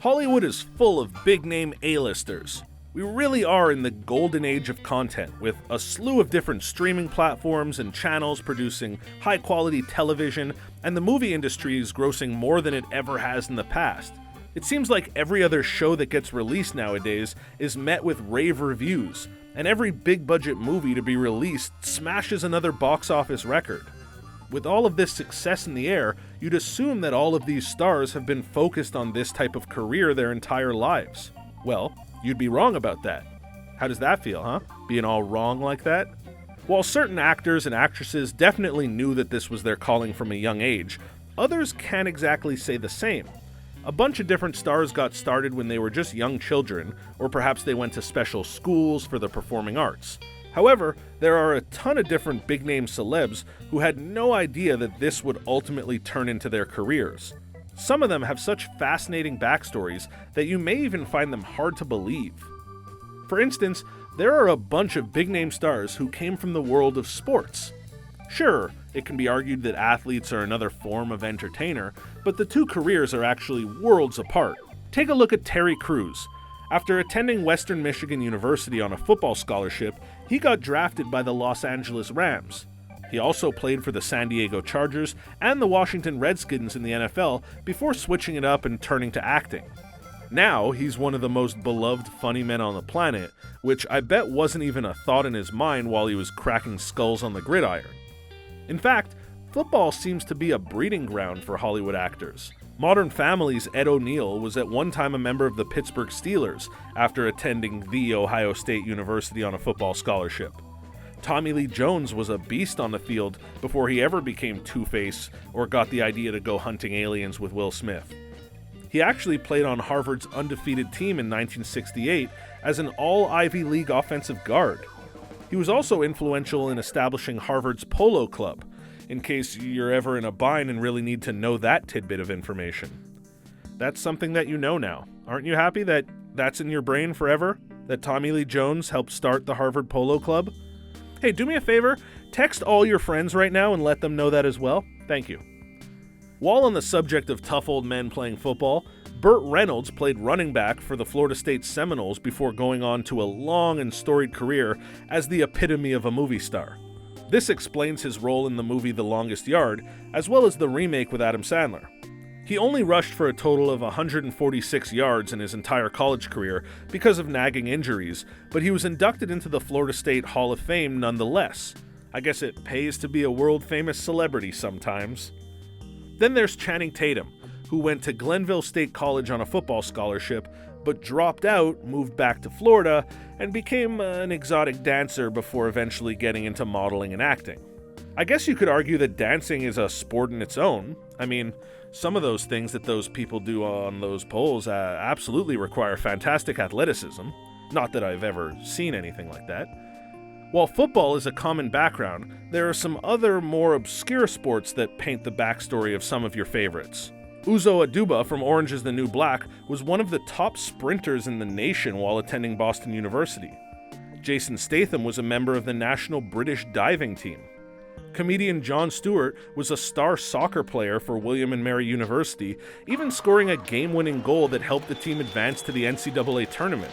Hollywood is full of big-name A-listers. We really are in the golden age of content, with a slew of different streaming platforms and channels producing high-quality television, and the movie industry is grossing more than it ever has in the past. It seems like every other show that gets released nowadays is met with rave reviews, and every big-budget movie to be released smashes another box office record. With all of this success in the air, you'd assume that all of these stars have been focused on this type of career their entire lives. Well, you'd be wrong about that. How does that feel, huh? Being all wrong like that? While certain actors and actresses definitely knew that this was their calling from a young age, others can't exactly say the same. A bunch of different stars got started when they were just young children, or perhaps they went to special schools for the performing arts. However, there are a ton of different big-name celebs who had no idea that this would ultimately turn into their careers. Some of them have such fascinating backstories that you may even find them hard to believe. For instance, there are a bunch of big-name stars who came from the world of sports. Sure, it can be argued that athletes are another form of entertainer, but the two careers are actually worlds apart. Take a look at Terry Crews. After attending Western Michigan University on a football scholarship, he got drafted by the Los Angeles Rams. He also played for the San Diego Chargers and the Washington Redskins in the NFL before switching it up and turning to acting. Now, he's one of the most beloved funny men on the planet, which I bet wasn't even a thought in his mind while he was cracking skulls on the gridiron. In fact, football seems to be a breeding ground for Hollywood actors. Modern Family's Ed O'Neill was at one time a member of the Pittsburgh Steelers after attending The Ohio State University on a football scholarship. Tommy Lee Jones was a beast on the field before he ever became Two-Face or got the idea to go hunting aliens with Will Smith. He actually played on Harvard's undefeated team in 1968 as an all-Ivy League offensive guard. He was also influential in establishing Harvard's Polo Club, in case you're ever in a bind and really need to know that tidbit of information. That's something that you know now. Aren't you happy that that's in your brain forever? That Tommy Lee Jones helped start the Harvard Polo Club? Hey, do me a favor, text all your friends right now and let them know that as well. Thank you. While on the subject of tough old men playing football, Burt Reynolds played running back for the Florida State Seminoles before going on to a long and storied career as the epitome of a movie star. This explains his role in the movie The Longest Yard, as well as the remake with Adam Sandler. He only rushed for a total of 146 yards in his entire college career because of nagging injuries, but he was inducted into the Florida State Hall of Fame nonetheless. I guess it pays to be a world-famous celebrity sometimes. Then there's Channing Tatum, who went to Glenville State College on a football scholarship, but dropped out, moved back to Florida, and became an exotic dancer before eventually getting into modeling and acting. I guess you could argue that dancing is a sport in its own. I mean, some of those things that those people do on those poles absolutely require fantastic athleticism. Not that I've ever seen anything like that. While football is a common background, there are some other more obscure sports that paint the backstory of some of your favorites. Liuzhou Aduba from Orange is the New Black was one of the top sprinters in the nation while attending Boston University. Jason Statham was a member of the national British diving team. Comedian Jon Stewart was a star soccer player for William & Mary University, even scoring a game-winning goal that helped the team advance to the NCAA tournament.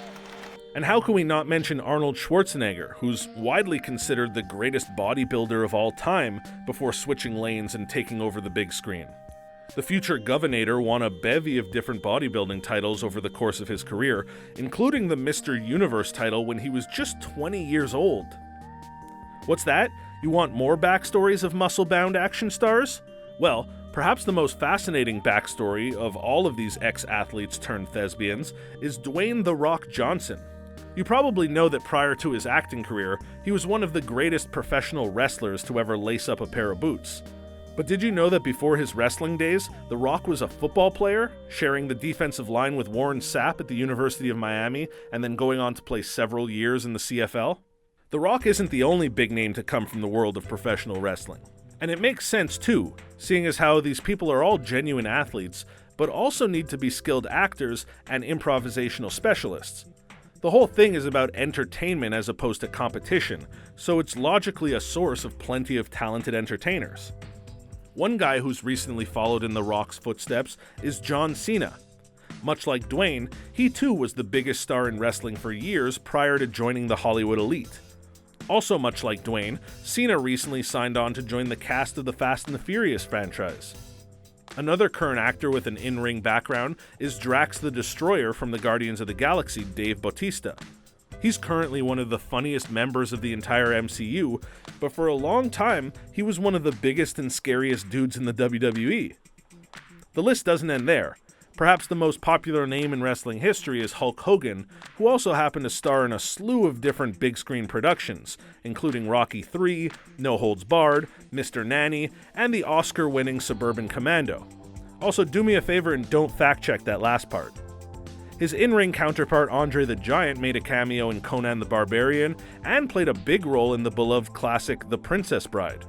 And how can we not mention Arnold Schwarzenegger, who's widely considered the greatest bodybuilder of all time before switching lanes and taking over the big screen. The future Governator won a bevy of different bodybuilding titles over the course of his career, including the Mr. Universe title when he was just 20 years old. What's that? You want more backstories of muscle-bound action stars? Well, perhaps the most fascinating backstory of all of these ex-athletes turned thespians is Dwayne "The Rock" Johnson. You probably know that prior to his acting career, he was one of the greatest professional wrestlers to ever lace up a pair of boots. But did you know that before his wrestling days, The Rock was a football player, sharing the defensive line with Warren Sapp at the University of Miami, and then going on to play several years in the CFL? The Rock isn't the only big name to come from the world of professional wrestling. And it makes sense too, seeing as how these people are all genuine athletes, but also need to be skilled actors and improvisational specialists. The whole thing is about entertainment as opposed to competition, so it's logically a source of plenty of talented entertainers. One guy who's recently followed in The Rock's footsteps is John Cena. Much like Dwayne, he too was the biggest star in wrestling for years prior to joining the Hollywood elite. Also much like Dwayne, Cena recently signed on to join the cast of the Fast and the Furious franchise. Another current actor with an in-ring background is Drax the Destroyer from the Guardians of the Galaxy, Dave Bautista. He's currently one of the funniest members of the entire MCU, but for a long time, he was one of the biggest and scariest dudes in the WWE. The list doesn't end there. Perhaps the most popular name in wrestling history is Hulk Hogan, who also happened to star in a slew of different big-screen productions, including Rocky III, No Holds Barred, Mr. Nanny, and the Oscar-winning Suburban Commando. Also, do me a favor and don't fact-check that last part. His in-ring counterpart Andre the Giant made a cameo in Conan the Barbarian and played a big role in the beloved classic The Princess Bride.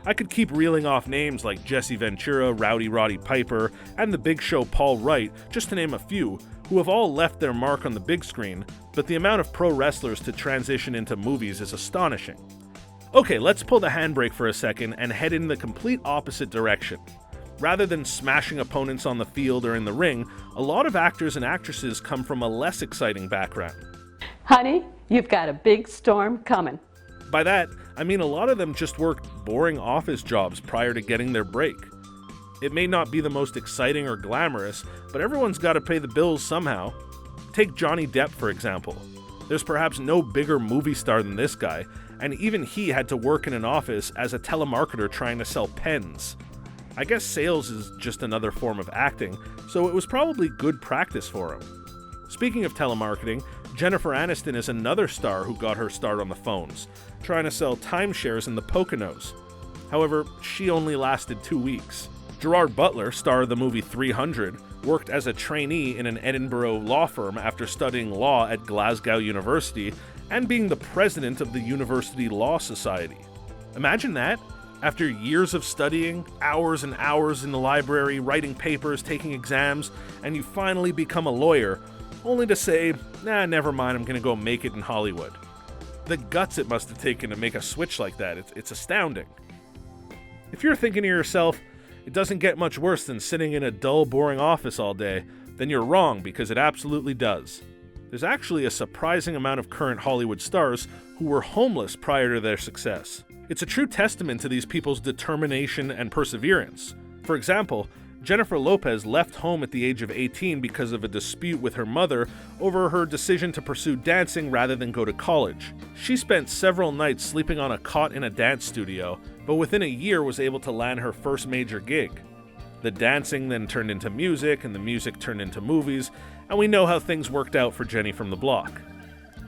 I could keep reeling off names like Jesse Ventura, Rowdy Roddy Piper, and the Big Show Paul Wright, just to name a few, who have all left their mark on the big screen, but the amount of pro wrestlers to transition into movies is astonishing. Okay, let's pull the handbrake for a second and head in the complete opposite direction. Rather than smashing opponents on the field or in the ring, a lot of actors and actresses come from a less exciting background. Honey, you've got a big storm coming. By that, I mean a lot of them just worked boring office jobs prior to getting their break. It may not be the most exciting or glamorous, but everyone's got to pay the bills somehow. Take Johnny Depp, for example. There's perhaps no bigger movie star than this guy, and even he had to work in an office as a telemarketer trying to sell pens. I guess sales is just another form of acting, so it was probably good practice for him. Speaking of telemarketing, Jennifer Aniston is another star who got her start on the phones, trying to sell timeshares in the Poconos. However, she only lasted 2 weeks. Gerard Butler, star of the movie 300, worked as a trainee in an Edinburgh law firm after studying law at Glasgow University and being the president of the University Law Society. Imagine that! After years of studying, hours and hours in the library, writing papers, taking exams, and you finally become a lawyer, only to say, nah, never mind, I'm gonna go make it in Hollywood. The guts it must have taken to make a switch like that, it's astounding. If you're thinking to yourself, it doesn't get much worse than sitting in a dull, boring office all day, then you're wrong, because it absolutely does. There's actually a surprising amount of current Hollywood stars who were homeless prior to their success. It's a true testament to these people's determination and perseverance. For example, Jennifer Lopez left home at the age of 18 because of a dispute with her mother over her decision to pursue dancing rather than go to college. She spent several nights sleeping on a cot in a dance studio, but within a year was able to land her first major gig. The dancing then turned into music, and the music turned into movies, and we know how things worked out for Jenny from the block.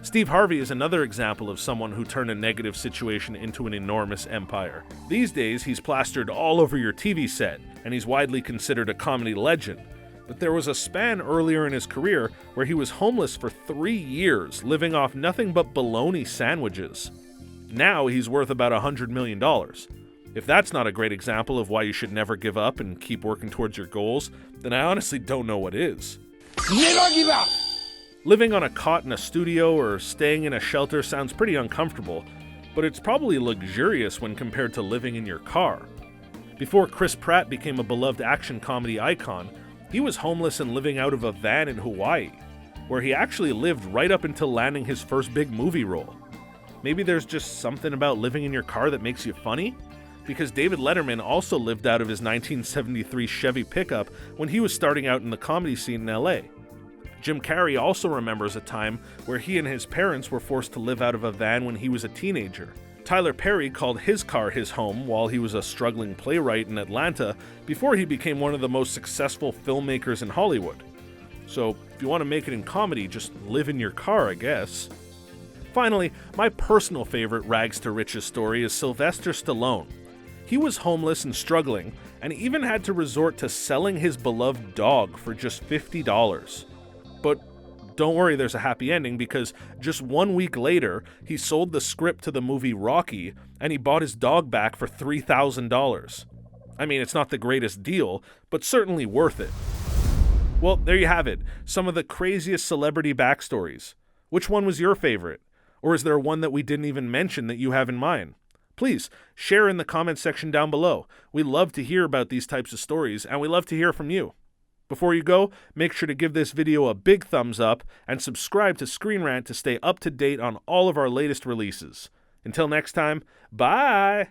Steve Harvey is another example of someone who turned a negative situation into an enormous empire. These days, he's plastered all over your TV set, and he's widely considered a comedy legend. But there was a span earlier in his career where he was homeless for 3 years, living off nothing but bologna sandwiches. Now he's worth about $100 million. If that's not a great example of why you should never give up and keep working towards your goals, then I honestly don't know what is. Never give up! Living on a cot in a studio or staying in a shelter sounds pretty uncomfortable, but it's probably luxurious when compared to living in your car. Before Chris Pratt became a beloved action comedy icon, he was homeless and living out of a van in Hawaii, where he actually lived right up until landing his first big movie role. Maybe there's just something about living in your car that makes you funny? Because David Letterman also lived out of his 1973 Chevy pickup when he was starting out in the comedy scene in LA. Jim Carrey also remembers a time where he and his parents were forced to live out of a van when he was a teenager. Tyler Perry called his car his home while he was a struggling playwright in Atlanta before he became one of the most successful filmmakers in Hollywood. So, if you want to make it in comedy, just live in your car, I guess. Finally, my personal favorite rags to riches story is Sylvester Stallone. He was homeless and struggling, and even had to resort to selling his beloved dog for just $50. But don't worry, there's a happy ending, because just 1 week later, he sold the script to the movie Rocky, and he bought his dog back for $3,000. I mean, it's not the greatest deal, but certainly worth it. Well, there you have it, some of the craziest celebrity backstories. Which one was your favorite? Or is there one that we didn't even mention that you have in mind? Please, share in the comments section down below. We love to hear about these types of stories, and we love to hear from you. Before you go, make sure to give this video a big thumbs up and subscribe to ScreenRant to stay up to date on all of our latest releases. Until next time, bye!